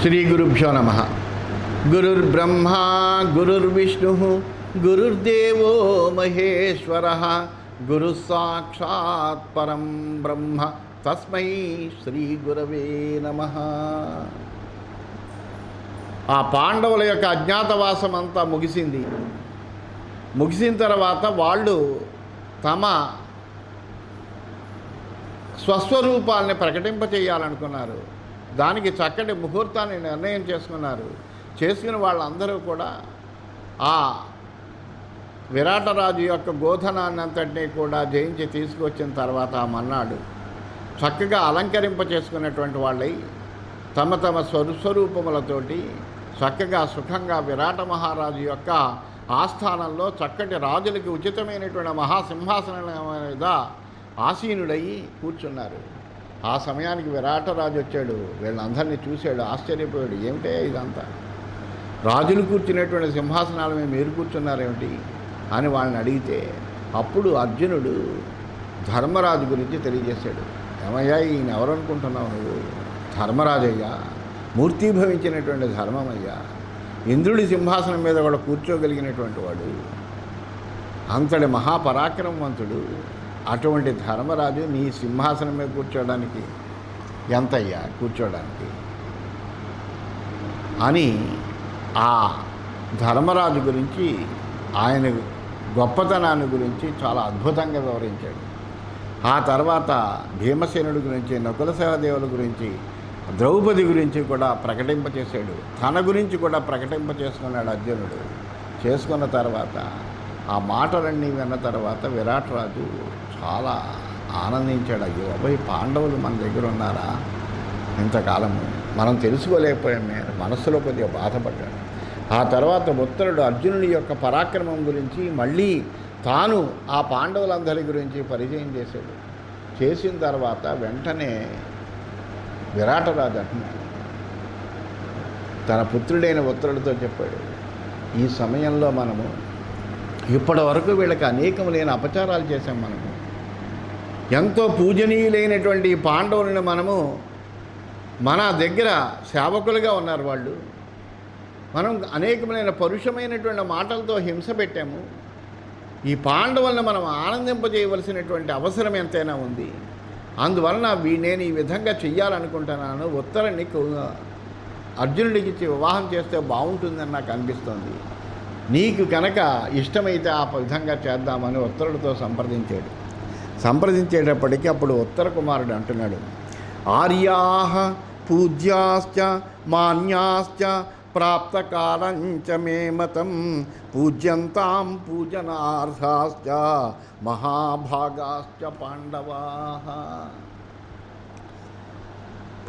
శ్రీ గురుభ్యో నమః. గురుర్బ్రహ్మా గురుర్విష్ణుః గురుర్దేవో మహేశ్వరః గురుః సాక్షాత్ పరం బ్రహ్మ తస్మై శ్రీ గురవే నమః. ఆ పాండవుల యొక్క అజ్ఞాతవాసం అంతా ముగిసిన తర్వాత వాళ్ళు తమ స్వస్వరూపాలని ప్రకటింపచేయాలనుకున్నారు. దానికి చక్కటి ముహూర్తాన్ని నిర్ణయం చేసుకుని వాళ్ళందరూ కూడా ఆ విరాటరాజు యొక్క గోధనాన్నంతటినీ కూడా జయించి తీసుకొచ్చిన తర్వాత ఆ మన్నాడు చక్కగా అలంకరింప చేసుకున్నటువంటి వాళ్ళై తమ తమ స్వరూపములతోటి చక్కగా సుఖంగా విరాట మహారాజు యొక్క ఆస్థానంలో చక్కటి రాజులకి ఉచితమైనటువంటి మహాసింహాసనం మీద ఆసీనుడయి కూర్చున్నారు. ఆ సమయానికి విరాటరాజు వచ్చాడు. వీళ్ళందరినీ చూశాడు, ఆశ్చర్యపోయాడు. ఏమిటే ఇదంతా, రాజులు కూర్చునేటువంటి సింహాసనాల మీద మీరు కూర్చున్నారేమిటి అని వాళ్ళని అడిగితే అప్పుడు అర్జునుడు ధర్మరాజు గురించి తెలియజేశాడు. ఏమయ్యా, ఈయన ఎవరు అనుకుంటున్నావు నువ్వు? ధర్మరాజయ్యా, మూర్తీభవించినటువంటి ధర్మమయ్యా, ఇంద్రుడి సింహాసనం మీద కూడా కూర్చోగలిగినటువంటి వాడు, అంతటి మహాపరాక్రమవంతుడు. అటువంటి ధర్మరాజు నీ సింహాసనం మీద కూర్చోడానికి ఎంతయ్యా కూర్చోడానికి అని ఆ ధర్మరాజు గురించి, ఆయన గొప్పతనాన్ని గురించి చాలా అద్భుతంగా వివరించాడు. ఆ తర్వాత భీమసేనుడి గురించి, నకుల సహదేవుల గురించి, ద్రౌపది గురించి కూడా ప్రకటింపచేశాడు. తన గురించి కూడా ప్రకటింపచేసుకున్నాడు అర్జునుడు. చేసుకున్న తర్వాత ఆ మాటలన్నీ విన్న తర్వాత విరాటరాజు చాలా ఆనందించాడు. అయ్యో అబ్బాయి, పాండవులు మన దగ్గర ఉన్నారా, ఇంతకాలము మనం తెలుసుకోలేకపోయాం. మనస్సులో కొద్దిగా బాధపడ్డాడు. ఆ తర్వాత ఉత్తరుడు అర్జునుడి యొక్క పరాక్రమం గురించి మళ్ళీ తాను ఆ పాండవులందరి గురించి పరిచయం చేశాడు. చేసిన తర్వాత వెంటనే విరాటరాజు అంటున్నాడు, తన పుత్రుడైన ఉత్తరుడితో చెప్పాడు, ఈ సమయంలో మనము ఇప్పటి వరకు వీళ్ళకి అనేకములైన అపచారాలు చేశాం. మనము ఎంతో పూజనీయులైనటువంటి ఈ పాండవులను మనము మన దగ్గర సేవకులుగా ఉన్నారు వాళ్ళు. మనం అనేకమైన పరుషమైనటువంటి మాటలతో హింస పెట్టాము. ఈ పాండవులను మనం ఆనందింపజేయవలసినటువంటి అవసరం ఎంతైనా ఉంది. అందువలన నేను ఈ విధంగా చెయ్యాలనుకుంటున్నాను. ఉత్తరాన్ని అర్జునుడికి ఇచ్చి వివాహం చేస్తే బాగుంటుందని నాకు అనిపిస్తోంది. నీకు కనుక ఇష్టమైతే ఆ విధంగా చేద్దామని ఉత్తరుడితో సంప్రదించేటప్పటికీ అప్పుడు ఉత్తర కుమారుడు అంటున్నాడు, ఆర్యాః పూజ్యాశ్చ మాన్యాశ్చ ప్రాప్తకాలంచ మే మతం పూజ్యంతాం పూజనార్థాశ్చ మహాభాగాశ్చ పాండవాః.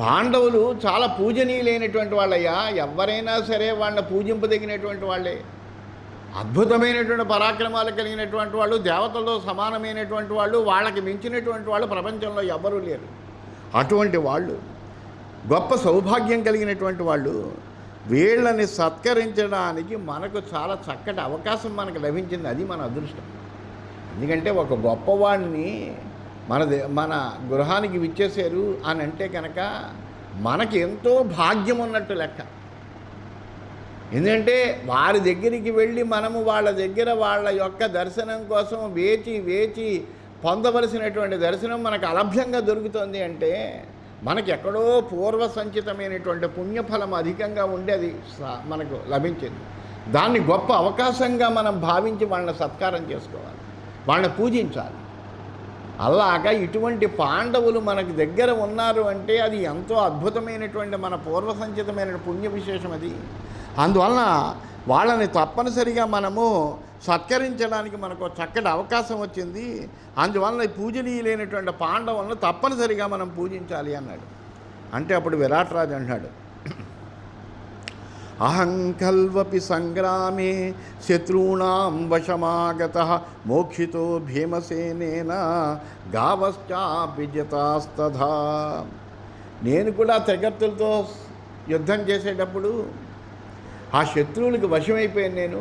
పాండవులు చాలా పూజనీయులైనటువంటి వాళ్ళయ్యా. ఎవరైనా సరే వాళ్ళని పూజింపదగినటువంటి వాళ్ళే. అద్భుతమైనటువంటి పరాక్రమాలు కలిగినటువంటి వాళ్ళు, దేవతలతో సమానమైనటువంటి వాళ్ళు, వాళ్ళకి మించినటువంటి వాళ్ళు ప్రపంచంలో ఎవ్వరూ లేరు. అటువంటి వాళ్ళు, గొప్ప సౌభాగ్యం కలిగినటువంటి వాళ్ళు, వీళ్ళని సత్కరించడానికి మనకు చాలా చక్కటి అవకాశం మనకు లభించింది. అది మన అదృష్టం. ఎందుకంటే ఒక గొప్పవాడిని మన గృహానికి విచ్చేశారు అని అంటే కనుక మనకి ఎంతో భాగ్యం ఉన్నట్టు లెక్క. ఎందుకంటే వారి దగ్గరికి వెళ్ళి మనము వాళ్ళ దగ్గర వాళ్ళ యొక్క దర్శనం కోసం వేచి పొందవలసినటువంటి దర్శనం మనకు అలభ్యంగా దొరుకుతుంది అంటే మనకి ఎక్కడో పూర్వ సంచితమైనటువంటి పుణ్యఫలం అధికంగా ఉండేది మనకు లభించింది. దాన్ని గొప్ప అవకాశంగా మనం భావించి వాళ్ళని సత్కారం చేసుకోవాలి, వాళ్ళని పూజించాలి. అలాగా ఇటువంటి పాండవులు మనకు దగ్గర ఉన్నారు అంటే అది ఎంతో అద్భుతమైనటువంటి మన పూర్వ సంచితమైన పుణ్య విశేషం అది. అందువలన వాళ్ళని తప్పనిసరిగా మనము సత్కరించడానికి మనకు చక్కటి అవకాశం వచ్చింది. అందువలన పూజనీయులైనటువంటి పాండవులను తప్పనిసరిగా మనం పూజించాలి అన్నాడు. అంటే అప్పుడు విరాటరాజు అంటున్నాడు, అహం ఖల్వపి సంగ్రామే శత్రూణాం వశమాగతః మోక్షితో భీమసేనేన గావశ్చాపి జతాస్తథా. నేను కూడా త్రిగర్తులతో యుద్ధం చేసేటప్పుడు ఆ శత్రువులకు వశమైపోయాను. నేను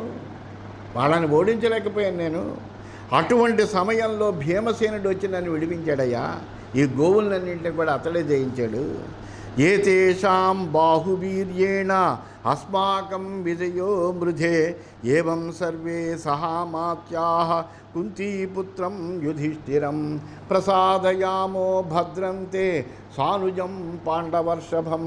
వాళ్ళని ఓడించలేకపోయాను. నేను అటువంటి సమయంలో భీమసేనుడు వచ్చి నన్ను విడిపించాడయ్యా. ఈ గోవులన్నింటినీ కూడా అతడే జయించాడు. ఏతేషాం బాహువీర్యేణ అస్మాకం విజయో మృధే ఏవం సర్వే సహామాత్యాః కుంతీపుత్రం యుధిష్ఠిరం ప్రసాదయామో భద్రంతే సానుజం పాండవర్షభం.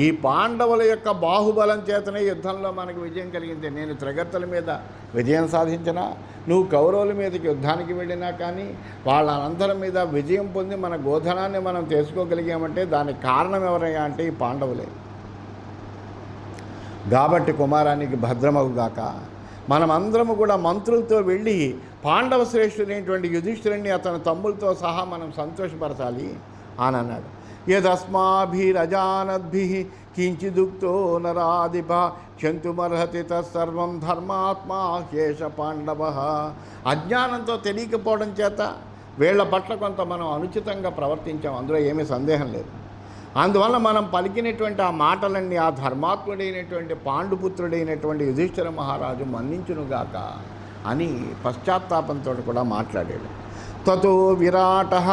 ఈ పాండవుల యొక్క బాహుబలం చేతనే యుద్ధంలో మనకు విజయం కలిగింది. నేను త్రిగర్తల మీద విజయం సాధించినా, నువ్వు కౌరవుల మీదకి యుద్ధానికి వెళ్ళినా కానీ వాళ్ళందరి మీద విజయం పొంది మన గోధనాన్ని మనం చేసుకోగలిగామంటే దానికి కారణం ఎవరయ్యా అంటే ఈ పాండవులే. కాబట్టి కుమారానికి భద్రమవుగాక. మనమందరము కూడా మంత్రులతో వెళ్ళి పాండవ శ్రేష్ఠుడైనటువంటి యుధిష్ఠిరుని అతని తమ్ములతో సహా మనం సంతోషపరచాలి అని అన్నాడు. యదస్మాభిరజానద్భిః కించిదుక్తో నరాధిప క్షంతుమర్హతి తత్సర్వం ధర్మాత్మా హ్యేష పాండవః. అజ్ఞానంతో తెలియకపోవడం చేత వీళ్ల పట్ల కొంత మనం అనుచితంగా ప్రవర్తించాం, అందులో ఏమీ సందేహం లేదు. అందువల్ల మనం పలికినటువంటి ఆ మాటలన్నీ ఆ ధర్మాత్ముడైనటువంటి పాండుపుత్రుడైనటువంటి యుధిష్ఠిర మహారాజు మన్నించునుగాక అని పశ్చాత్తాపంతో కూడా మాట్లాడాడు. తతో విరాటః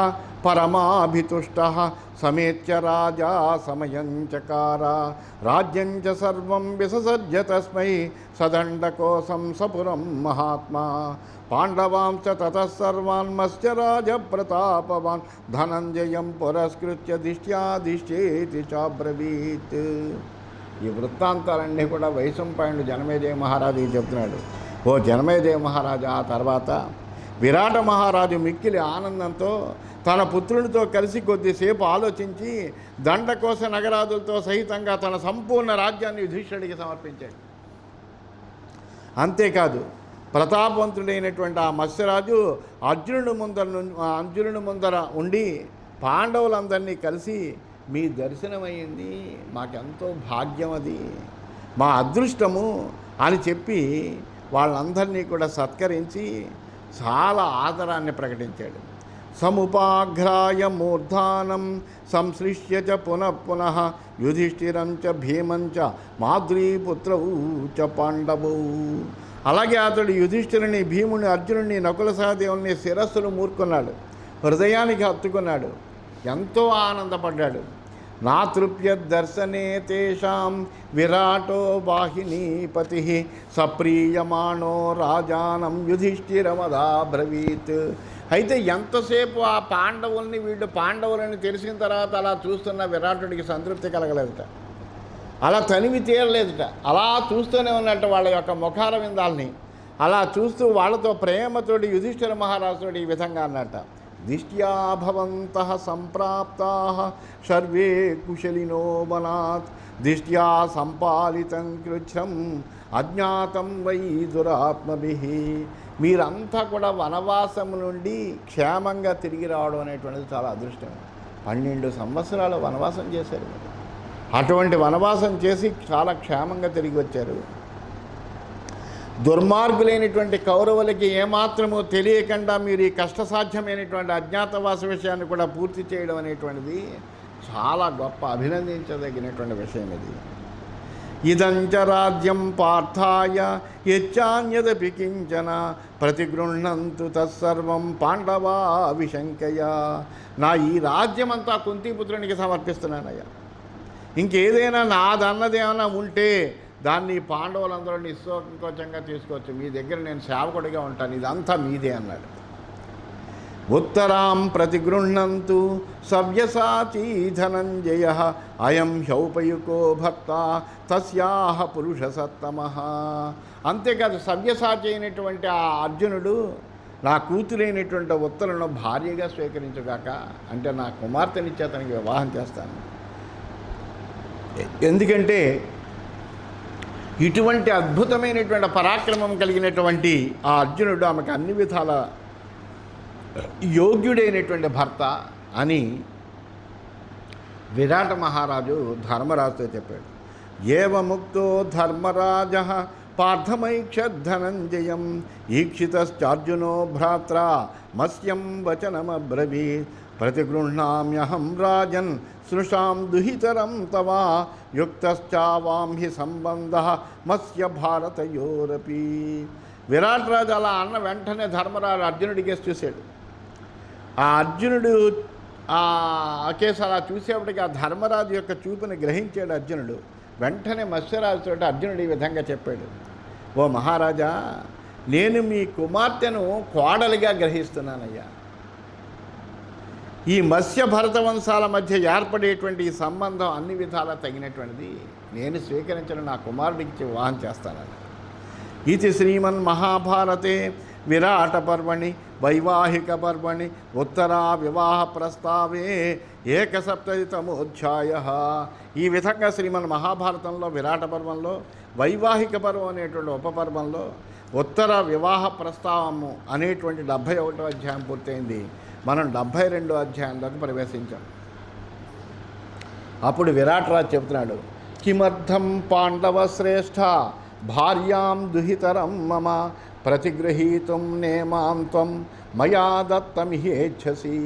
పరమాభితుష్టః సమేత్య రాజా సమయం చకార రాజ్యం చ సర్వం విససర్జ తస్మై సదండకోసం సపురం మహాత్మా పాండవాంశ్చ తతః సర్వాన్ మత్స్య రాజ ప్రతాపవాన్ ధనంజయం పురస్కృత్య దిష్ట్యాదిష్టేతి చాబ్రవీత్. ఈ వృత్తాంతాలన్నీ కూడా వైశంపాయనుడు జనమేజయ మహారాజుకి చెప్తున్నాడు. ఓ జనమేజయ మహారాజు, ఆ తర్వాత విరాట మహారాజు మిక్కిలి ఆనందంతో తన పుత్రునితో కలిసి కొద్దిసేపు ఆలోచించి దండకోశ నగరాదులతో సహితంగా తన సంపూర్ణ రాజ్యాన్ని యుధిష్ఠిరుడికి సమర్పించాడు. అంతేకాదు ప్రతాపవంతుడైనటువంటి ఆ మత్స్యరాజు అర్జునుడి ముందర ఉండి పాండవులందరినీ కలిసి మీ దర్శనమైంది, మాకెంతో భాగ్యం, అది మా అదృష్టము అని చెప్పి వాళ్ళందరినీ కూడా సత్కరించి చాలా ఆదరాన్ని ప్రకటించాడు. సముపాఘ్రాయ మూర్ధానం సంశ్లిష్య చ పునః యుధిష్ఠిరం చ భీమం చ మాద్రీపుత్రౌ చ పాండవౌ. అలాగే అతడు యుధిష్ఠిరుని, భీముని, అర్జునుడిని, నకుల సహదేవుని శిరస్సును మూర్కొన్నాడు, హృదయానికి హత్తుకున్నాడు, ఎంతో ఆనందపడ్డాడు. నా తృప్యదర్శనే తేషాం విరాటో వాహినీపతి సప్రీయమాణో రాజానం యుధిష్ఠిరమదా బ్రవీత్. అయితే ఎంతసేపు ఆ పాండవుల్ని, వీళ్ళు పాండవులని తెలిసిన తర్వాత అలా చూస్తున్న విరాటుడికి సంతృప్తి కలగలేదుట, అలా తనివి తీరలేదుట. అలా చూస్తూనే ఉన్నట్టు వాళ్ళ యొక్క ముఖాల విందాలని అలా చూస్తూ వాళ్ళతో ప్రేమతోటి యుధిష్ఠిర మహారాజుతోటి ఈ విధంగా అన్నట్ట. దిష్ట్యా భవంతః సంప్రాప్తాః సర్వే కుశలినో వనాత్ దిష్ట్యా సంపాలితం కృచ్ఛ్రం అజ్ఞాతం వై దురాత్మభిః. మీరంతా కూడా వనవాసం నుండి క్షేమంగా తిరిగి రావడం అనేటువంటిది చాలా అదృష్టం. 12 సంవత్సరాలు వనవాసం చేశారు. అటువంటి వనవాసం చేసి చాలా క్షేమంగా తిరిగి వచ్చారు. దుర్మార్గులైనటువంటి కౌరవులకి ఏమాత్రమూ తెలియకుండా మీరు ఈ కష్టసాధ్యమైనటువంటి అజ్ఞాతవాస విషయాన్ని కూడా పూర్తి చేయడం అనేటువంటిది చాలా గొప్ప, అభినందించదగినటువంటి విషయం ఇది. ఇదంచ రాజ్యం పార్థాయ యచ్చాన్యదపి కించన ప్రతిగృహ్ణంతు తత్సర్వం పాండవా విశంకయ. నా ఈ రాజ్యమంతా కుంతీపుత్రునికి సమర్పిస్తున్నానయ్యా. ఇంకేదైనా నాదన్నదేమైనా ఉంటే దాన్ని పాండవులందరూ నిస్సంకోచంగా తీసుకోవచ్చు, మీ దగ్గర నేను సేవకుడిగా ఉంటాను, ఇదంతా మీదే అన్నాడు. ఉత్తరాం ప్రతిగృహ్ణంతు సవ్యసాచీ ధనంజయ అయం హ్యౌపయుకో భక్త తస్యాహ పురుష సత్తమః. అంతేకాదు సవ్యసాచి అయినటువంటి ఆ అర్జునుడు నా కూతురైనటువంటి ఉత్తరను భార్యగా స్వీకరించుగాక, అంటే నా కుమార్తెనిచ్చి అతనికి వివాహం చేస్తాను. ఎందుకంటే ఇటువంటి అద్భుతమైనటువంటి పరాక్రమం కలిగినటువంటి ఆ అర్జునుడు ఆమెకు అన్ని విధాల యోగ్యుడైనటువంటి భర్త అని విరాట మహారాజు ధర్మరాజుతో చెప్పాడు. ఏవముక్తో ధర్మరాజ పార్థమైక్షద్ధనంజయం ఈక్షితశ్చార్జునో భ్రాత్ర మత్స్యం వచనమబ్రవీత్ ప్రతిగృహ్ణామ్యహం రాజన్ సృషాం దుహితరం తవా యుక్తశ్చావాం హి సంబంధః మత్స్య భారతయోరపి. విరాట్ రాజు అలా అన్న వెంటనే ధర్మరాజు అర్జునుడికేసి చూశాడు. ఆ అర్జునుడు ఆ కేసు అలా చూసేప్పటికి ఆ ధర్మరాజు యొక్క చూపుని గ్రహించాడు అర్జునుడు. వెంటనే మత్స్యరాజుతో అర్జునుడు ఈ విధంగా చెప్పాడు, ఓ మహారాజా, నేను మీ కుమార్తెను కోడలిగా గ్రహిస్తున్నానయ్యా. ఈ మత్స్య భరత వంశాల మధ్య ఏర్పడేటువంటి ఈ సంబంధం అన్ని విధాలా తగినటువంటిది, నేను స్వీకరించిన నా కుమారుడికి వివాహం చేస్తానని. ఇది శ్రీమన్ మహాభారతే విరాట పర్వణి వైవాహిక పర్వణి ఉత్తరా వివాహ ప్రస్తావే 71తమోధ్యాయ. ఈ విధంగా శ్రీమన్ మహాభారతంలో విరాట పర్వంలో, వైవాహిక పర్వం అనేటువంటి ఉపపర్వంలో, ఉత్తర వివాహ ప్రస్తావము అనేటువంటి 71వ అధ్యాయం పూర్తయింది. మనం 72వ అధ్యాయంలోకి ప్రవేశించాం. అప్పుడు విరాటరాజు చెబుతున్నాడు, కిమర్థం పాండవ శ్రేష్ఠ భార్యాం దుహితరం మమ ప్రతిగృహీతుం నేమాం త్వం మయా దత్తమిహేచ్ఛసి.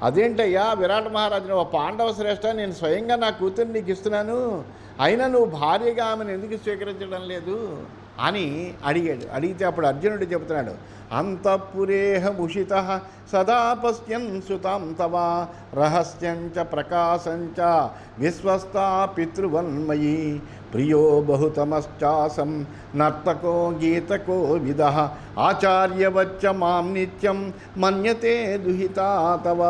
అదేంటయ్యా విరాట మహారాజును, ఓ పాండవ శ్రేష్ఠ, నేను స్వయంగా నా కూతుర్ని నీకు ఇస్తున్నాను, అయినా నువ్వు భార్యగా ఆమెను ఎందుకు స్వీకరించడం లేదు అని అడిగాడు. అడిగితే అప్పుడు అర్జునుడు చెబుతున్నాడు, అంతఃపురేహముషిత సదా పశ్యన్ సుతాం తవ రహస్యంచ ప్రకాశంచ విశ్వస్తా పితృవన్మయీ ప్రియో బహుతమశ్చాసం నర్తకో గీతకో విదః ఆచార్యవచ్చ మాం నిత్యం మన్యతే దుహితా తవ.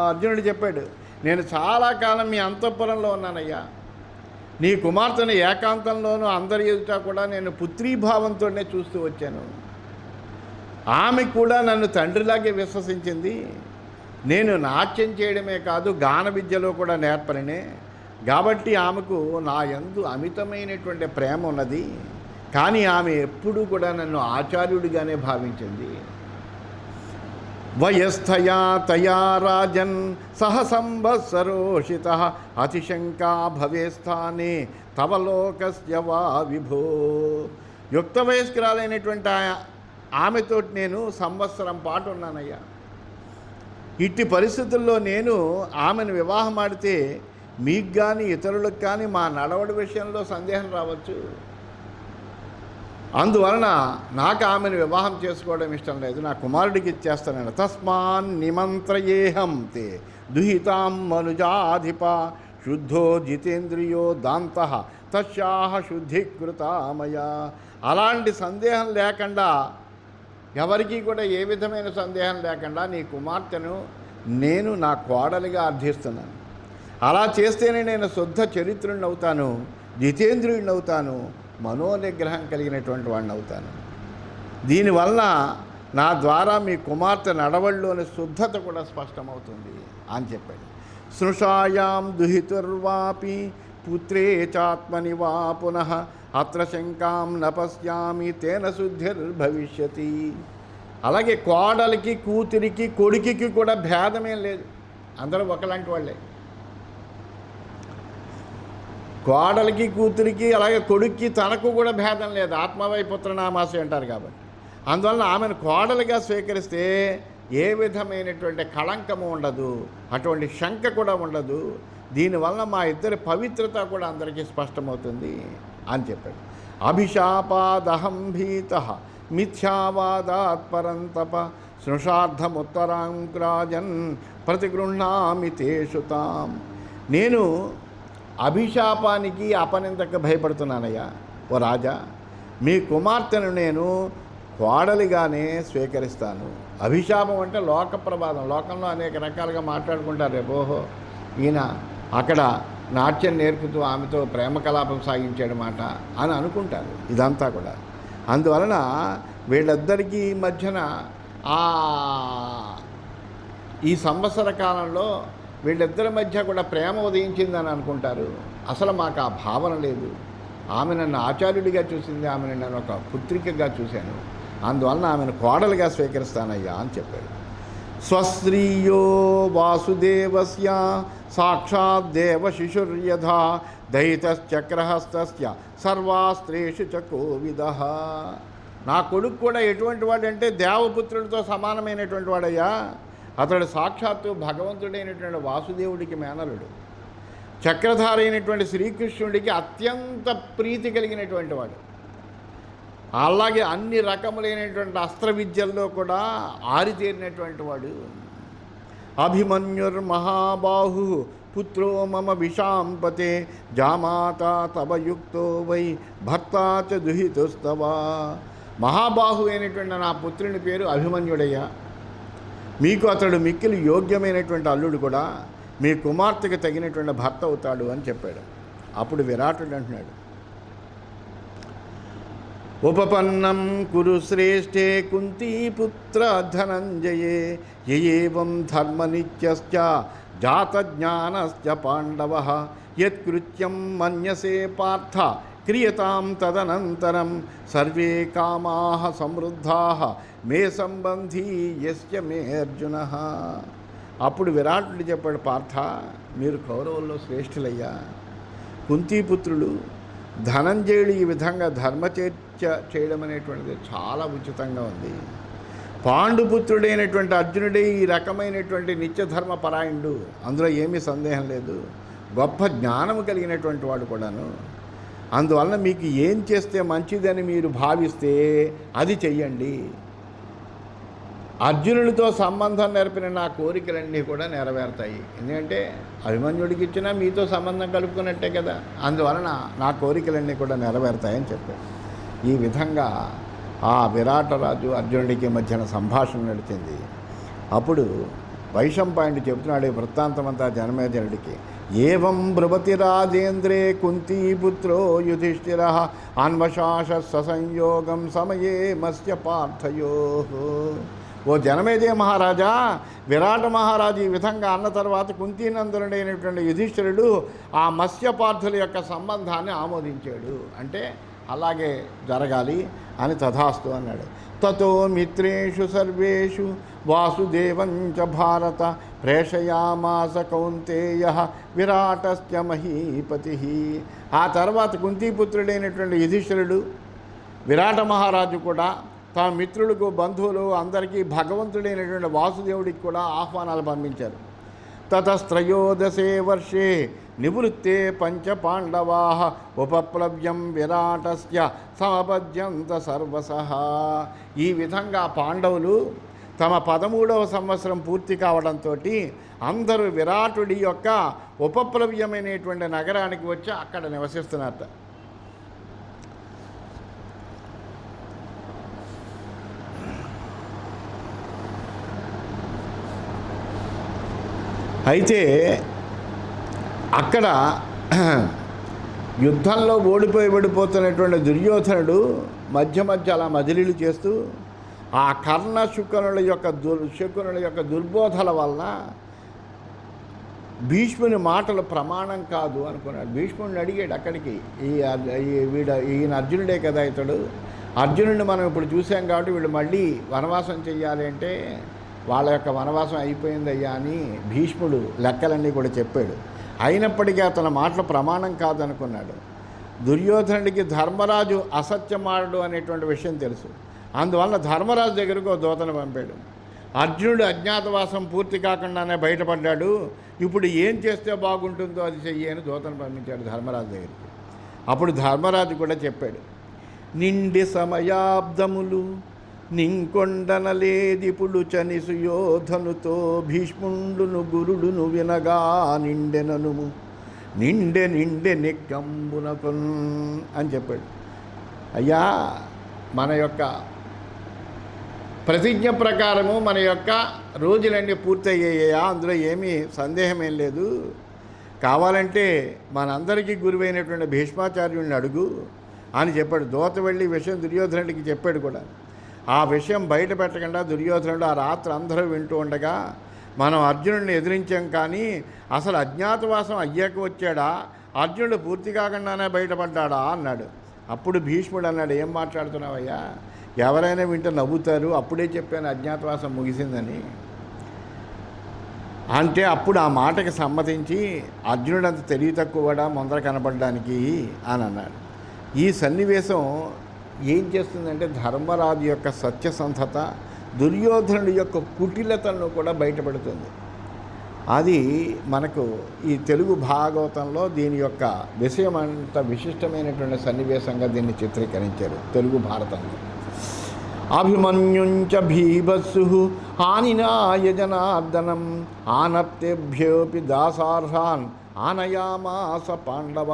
అర్జునుడు చెప్పాడు, నేను చాలా కాలం మీ అంతఃపురంలో ఉన్నానయ్యా. నీ కుమార్తెను ఏకాంతంలోనూ అందరి ఎదుట కూడా నేను పుత్రీభావంతోనే చూస్తూ వచ్చాను. ఆమె కూడా నన్ను తండ్రిలాగే విశ్వసించింది. నేను నాట్యం చేయడమే కాదు, గాన విద్యలో కూడా నేర్పరినే. కాబట్టి ఆమెకు నా యందు అమితమైనటువంటి ప్రేమ ఉన్నది. కానీ ఆమె ఎప్పుడూ కూడా నన్ను ఆచార్యుడిగానే భావించింది. వయస్థయా తయా రాజన్ సహ సంవత్సరోషిత అతిశంకా భవే స్థానే తవ లోకస్య వా విభో. యుక్త వయస్కురాలైనటువంటి ఆమెతో నేను సంవత్సరం పాటు ఉన్నానయ్యా. ఇట్టి పరిస్థితుల్లో నేను ఆమెను వివాహం ఆడితే మీకు కానీ ఇతరులకు కానీ మా నడవడి విషయంలో సందేహం రావచ్చు. అందువలన నాకు ఆమెను వివాహం చేసుకోవడం ఇష్టం లేదు, నా కుమారుడికి ఇచ్చేస్తాను. తస్మాన్ నిమంత్రయేహం తే దుహితాం మనుజాధిప శుద్ధో జితేంద్రియో దాంతః తస్యాహ శుద్ధీకృతామయ. అలాంటి సందేహం లేకుండా, ఎవరికీ కూడా ఏ విధమైన సందేహం లేకుండా నీ కుమార్తెను నేను నా కోడలిగా అర్థిస్తున్నాను. అలా చేస్తేనే నేను శుద్ధ చరిత్రుడిని అవుతాను, జితేంద్రియుడిని అవుతాను, మనోనిగ్రహం కలిగినటువంటి వాడిని అవుతాను. దీనివలన నా ద్వారా మీ కుమార్తె నడవడిలోని శుద్ధత కూడా స్పష్టమవుతుంది అని చెప్పాడు. స్నుషాయాం దుహితుర్వాపి పుత్రే చాత్మని వా పునః అత్ర శంకాం నపశ్యామి తేన శుద్ధిర్భవిష్యతి. అలాగే కోడలికి, కూతురికి, కొడుకుకి కూడా భేదమేం లేదు, అందరూ ఒకలాంటి వాళ్ళే. కోడలికి, కూతురికి, అలాగే కొడుక్కి, తనకు కూడా భేదం లేదు. ఆత్మవై పుత్రనామాసి అంటారు కాబట్టి. అందువలన ఆమెను కోడలిగా స్వీకరిస్తే ఏ విధమైనటువంటి కళంకము ఉండదు, అటువంటి శంక కూడా ఉండదు. దీనివల్ల మా ఇద్దరి పవిత్రత కూడా అందరికీ స్పష్టమవుతుంది అని చెప్పాడు. అభిశాపాదహం భీతః మిథ్యావాదాత్ పరంతప స్నుషార్థముత్తరాంక్రాజన్ ప్రతిగృహ్ణామి తేషుతాం. నేను అభిశాపానికి, అపనిందకు భయపడుతున్నానయ్యా. ఓ రాజా, మీ కుమార్తెను నేను కోడలిగానే స్వీకరిస్తాను. అభిశాపం అంటే లోక ప్రమాదం. లోకంలో అనేక రకాలుగా మాట్లాడుకుంటారు, రేపు ఓహో ఈయన అక్కడ నాట్యం నేర్పుతూ ఆమెతో ప్రేమ కలాపం సాగించాడనమాట అని అనుకుంటారు. ఇదంతా కూడా అందువలన వీళ్ళిద్దరికీ మధ్యన ఈ సంవత్సర కాలంలో వీళ్ళిద్దరి మధ్య కూడా ప్రేమ ఉదయించిందని అనుకుంటారు. అసలు మాకు ఆ భావన లేదు. ఆమె నన్ను ఆచార్యుడిగా చూసింది, ఆమెను నేను ఒక పుత్రికగా చూశాను. అందువలన ఆమెను కోడలుగా స్వీకరిస్తానయ్యా అని చెప్పాడు. స్వస్త్రీయో వాసుదేవస్య సాక్షాత్ దేవ శిశుర్యథా దయితశ్చక్రహస్తస్య సర్వాస్త్రేషు చ కోవిదః. నా కొడుకు కూడా ఎటువంటి వాడంటే దేవపుత్రుడితో సమానమైనటువంటి వాడయ్యా. అతడు సాక్షాత్తు భగవంతుడైనటువంటి వాసుదేవుడికి మేనలుడు, చక్రధారి అయినటువంటి శ్రీకృష్ణుడికి అత్యంత ప్రీతి కలిగినటువంటి వాడు. అలాగే అన్ని రకములైనటువంటి అస్త్ర విద్యల్లో కూడా ఆరితేరినటువంటి వాడు. అభిమన్యుర్మహాబాహు పుత్రో మమ విశాంపతే జామాతా తవ యుక్తో వై భర్తా చ దుహితుస్తవా. మహాబాహు అయినటువంటి నా పుత్రుని పేరు అభిమన్యుడయ్యా, మీకు అతడు మిక్కిలి యోగ్యమైనటువంటి అల్లుడు కూడా, మీ కుమార్తెకి తగినటువంటి భర్త అవుతాడు అని చెప్పాడు. అప్పుడు విరాటుడు అంటున్నాడు, ఉపపన్నం కురు శ్రేష్ఠే కుంతీపుత్ర ధనంజయే ఏవం ధర్మనిత్యశ్చ జాతజ్ఞానశ్చ పాండవః యత్కృత్యం మన్యసే పార్థ క్రియతాం తదనంతరం సర్వే కామాః సమృద్ధాః మే సంబంధీ యస్య మే అర్జునః. అప్పుడు విరాటుడు చెప్పాడు, పార్థ మీరు కౌరవుల్లో శ్రేష్ఠులయ్యా, కుంతీపుత్రులు ధనంజయుడు ఈ విధంగా ధర్మచర్చ చేయడం అనేటువంటిది చాలా ఉచితంగా ఉంది. పాండుపుత్రుడైనటువంటి అర్జునుడే ఈ రకమైనటువంటి నిత్యధర్మ పరాయణుడు, అందులో ఏమీ సందేహం లేదు. గొప్ప జ్ఞానము కలిగినటువంటి వాడు కూడాను. అందువలన మీకు ఏం చేస్తే మంచిదని మీరు భావిస్తే అది చెయ్యండి. అర్జునుడితో సంబంధం నెరపిన నా కోరికలన్నీ కూడా నెరవేరుతాయి. ఎందుకంటే అభిమన్యుడికి ఇచ్చినా మీతో సంబంధం కలుపుకున్నట్టే కదా, అందువలన నా కోరికలన్నీ కూడా నెరవేరుతాయని చెప్పాడు. ఈ విధంగా ఆ విరాటరాజు అర్జునుడికి మధ్యన సంభాషణ నడిచింది. అప్పుడు వైశంపాయనుడు చెబుతున్నాడు ఈ వృత్తాంతమంతా జనమేజయుడికి. ఏవం బ్రువతి రాజేంద్రే కుంతీపుత్రో యుధిష్ఠిరః అన్వశాస ససంయోగం సమయే మత్స్య పార్థయోః. ఓ జనమేజయ మహారాజా, విరాట మహారాజు ఈ విధంగా అన్న తర్వాత కుంతీనందనుడైనటువంటి యుధిష్ఠిరుడు ఆ మత్స్యపార్థుల యొక్క సంబంధాన్ని ఆమోదించాడు. అంటే అలాగే జరగాలి అని తథాస్తు అన్నాడు. తతో మిత్రేషు సర్వేషు వాసుదేవం చ భారత ప్రేషయామాస కౌంతేయః విరాటశ్చ మహీపతిః. ఆ తర్వాత కుంతీపుత్రుడైనటువంటి యుధిష్ఠిరుడు, విరాట మహారాజు కూడా తమ మిత్రులకు, బంధువులు అందరికీ భగవంతుడైనటువంటి వాసుదేవుడికి కూడా ఆహ్వానాలు పంపించారు. తతస్త్రయోదశే వర్షే నివృత్తే పంచ పాండవాః ఉపప్లవ్యం విరాటస్య సమపద్యంత సర్వసః. ఈ విధంగా పాండవులు తమ 13వ సంవత్సరం పూర్తి కావడంతో అందరూ విరాటుడి యొక్క ఉపప్లవ్యమైనటువంటి నగరానికి వచ్చి అక్కడ నివసిస్తున్నారట. అయితే అక్కడ యుద్ధంలో ఓడిపోతున్నటువంటి దుర్యోధనుడు మధ్య మధ్య అలా మదిలీలు చేస్తూ ఆ కర్ణ శకునుల యొక్క దుర్బోధల వలన భీష్ముని మాటలు ప్రమాణం కాదు అనుకున్నాడు. భీష్ముడిని అడిగాడు అక్కడికి, ఈయన అర్జునుడే కదా ఇతడు, అర్జునుడిని మనం ఇప్పుడు చూసాం కాబట్టి వీళ్ళు మళ్ళీ వనవాసం చెయ్యాలి అంటే వాళ్ళ యొక్క వనవాసం అయిపోయిందయ్యా అని భీష్ముడు లెక్కలన్నీ కూడా చెప్పాడు. అయినప్పటికీ అతని మాటలు ప్రమాణం కాదనుకున్నాడు. దుర్యోధనుడికి ధర్మరాజు అసత్యమాడు అనేటువంటి విషయం తెలుసు. అందువల్ల ధర్మరాజు దగ్గరకు దూతను పంపాడు. అర్జునుడు అజ్ఞాతవాసం పూర్తి కాకుండానే బయటపడ్డాడు, ఇప్పుడు ఏం చేస్తే బాగుంటుందో అది చెయ్యి అని దూతను పంపించాడు ధర్మరాజు దగ్గరికి. అప్పుడు ధర్మరాజు కూడా చెప్పాడు, నిండి సమయాబ్దములు నింకొండనలేదిపుడు చని సుయోధనుతో భీష్ముండును గురుడును వినగా నిండెననుము నిండె నిక్కంబునకున్ అని చెప్పాడు. అయ్యా, మన యొక్క ప్రతిజ్ఞ ప్రకారము మన యొక్క రోజులన్నీ పూర్తయ్యాయా, అందులో ఏమీ సందేహమేం లేదు. కావాలంటే మనందరికీ గురువైనటువంటి భీష్మాచార్యుడిని అడుగు అని చెప్పాడు. దూత వెళ్ళి విషయం దుర్యోధనుడికి చెప్పాడు కూడా. ఆ విషయం బయట పెట్టకుండా దుర్యోధనుడు ఆ రాత్రి అందరూ వింటూ ఉండగా, మనం అర్జునుడిని ఎదిరించాం కానీ అసలు అజ్ఞాతవాసం అయ్యాక వచ్చాడా, అర్జునుడు పూర్తి కాకుండానే బయటపడ్డాడా అన్నాడు. అప్పుడు భీష్ముడు అన్నాడు, ఏం మాట్లాడుతున్నావయ్యా, ఎవరైనా వింటే నవ్వుతారు, అప్పుడే చెప్పాను అజ్ఞాతవాసం ముగిసిందని అంటే. అప్పుడు ఆ మాటకి సమ్మతించి అర్జునుడు అంత తెలివి తక్కువడా ముందర కనపడడానికి అని అన్నాడు. ఈ సన్నివేశం ఏం చేస్తుందంటే ధర్మరాజు యొక్క సత్యసంధత, దుర్యోధనుడి యొక్క కుటిలతను కూడా బయటపడుతుంది. అది మనకు ఈ తెలుగు భాగవతంలో దీని యొక్క విషయం అంత విశిష్టమైనటువంటి సన్నివేశంగా దీన్ని చిత్రీకరించారు తెలుగు భారతంలో. అభిమన్యుంచ భీభత్సు హానినాయ జనార్దనం ఆనర్తేభ్యోపి దాసార్హాన్ ఆనయామాస పాండవ.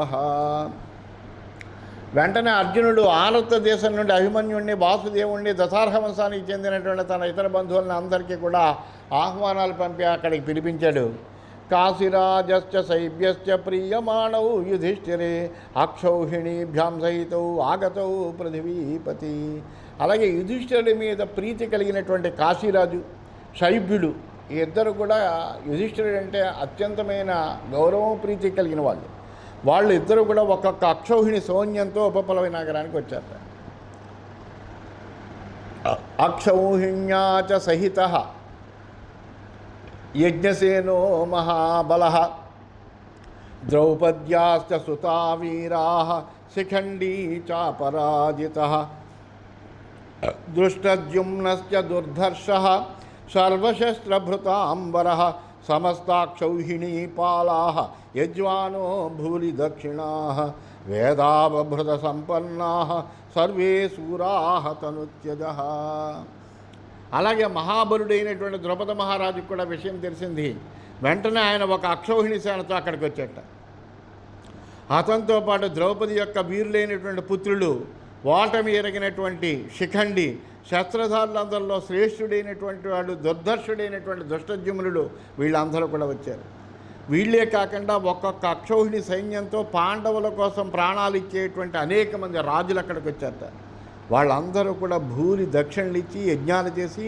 వెంటనే అర్జునుడు ఆనర్త దేశం నుండి అభిమన్యుణ్ణి, వాసుదేవుణ్ణి, దశార్హ వంశానికి చెందినటువంటి తన ఇతర బంధువులను అందరికీ కూడా ఆహ్వానాలు పంపి అక్కడికి పిలిపించాడు. కాశీరాజశ్చ శైబ్యశ్చ ప్రీయమాణౌ యుధిష్ఠిరే అక్షౌహిణీభ్యాం సహితౌ ఆగతౌ పృథివీపతి. అలాగే యుధిష్ఠిరుడి మీద ప్రీతి కలిగినటువంటి కాశీరాజు, శైబ్యుడు, ఈ ఇద్దరు కూడా యుధిష్ఠిరుడు అంటే అత్యంతమైన గౌరవం, ప్రీతి కలిగిన వాళ్ళు ఇద్దరు కూడా ఒక్కొక్క అక్షౌహిణి సౌన్యంతో ఉపప్లవ నగరానికి వచ్చారు. అక్షౌహిణ్యాచ సహిత యజ్ఞసేనో మహాబల ద్రౌపద్యాశ్చ సుతా వీరా శిఖండీ చాపరాజిత దృష్టద్యుమ్నశ్చ దుర్ధర్ష సర్వశస్త్రభృతాంబర సమస్తాక్షౌహిణీ పాలా యజ్వానో భూలి దక్షిణా వేదావభృత సంపన్నా సర్వే శూరా తనుత్యజ. అలాగే మహాబలుడైనటువంటి ద్రౌపద మహారాజుకు కూడా విషయం తెలిసింది. వెంటనే ఆయన ఒక అక్షౌహిణి సేనతో అక్కడికి వచ్చేట. అతనితో పాటు ద్రౌపది యొక్క వీరులైనటువంటి పుత్రులు, ఓటమి ఎరిగినటువంటి శిఖండి, శస్త్రధారులందరిలో శ్రేష్ఠుడైనటువంటి వాడు దుర్ధర్షుడైనటువంటి దుష్టజుమ్నుడు, వీళ్ళందరూ కూడా వచ్చారు. వీళ్ళే కాకుండా ఒక్కొక్క అక్షౌహిణి సైన్యంతో పాండవుల కోసం ప్రాణాలు ఇచ్చేటువంటి అనేక మంది రాజులు అక్కడికి వచ్చారట. వాళ్ళందరూ కూడా భూరి దక్షిణలు ఇచ్చి యజ్ఞాలు చేసి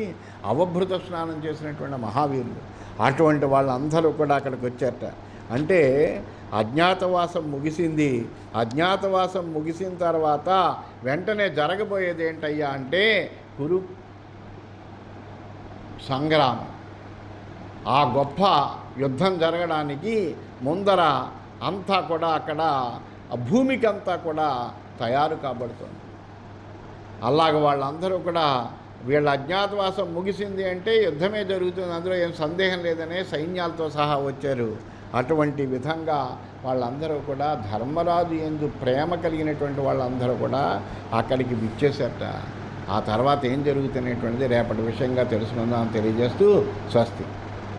అవభృత స్నానం చేసినటువంటి మహావీరులు. అటువంటి వాళ్ళందరూ కూడా అక్కడికి వచ్చారట. అంటే అజ్ఞాతవాసం ముగిసింది. అజ్ఞాతవాసం ముగిసిన తర్వాత వెంటనే జరగబోయేది ఏంటయ్యా అంటే కురు సంగ్రామం. ఆ గొప్ప యుద్ధం జరగడానికి ముందర అంతా కూడా అక్కడ భూమికి అంతా కూడా తయారు కాబడుతుంది. అలాగ వాళ్ళందరూ కూడా వీళ్ళ అజ్ఞాతవాసం ముగిసింది అంటే యుద్ధమే జరుగుతుంది, అందులో ఏం సందేహం లేదనే సైన్యాలతో సహా వచ్చారు. అటువంటి విధంగా వాళ్ళందరూ కూడా ధర్మరాజు యందు ప్రేమ కలిగినటువంటి వాళ్ళందరూ కూడా అక్కడికి విచ్చేశారట. ఆ తర్వాత ఏం జరుగుతున్నటువంటిది రేపటి విషయంగా తెలుసుకుందాం తెలియజేస్తూ స్వస్తి.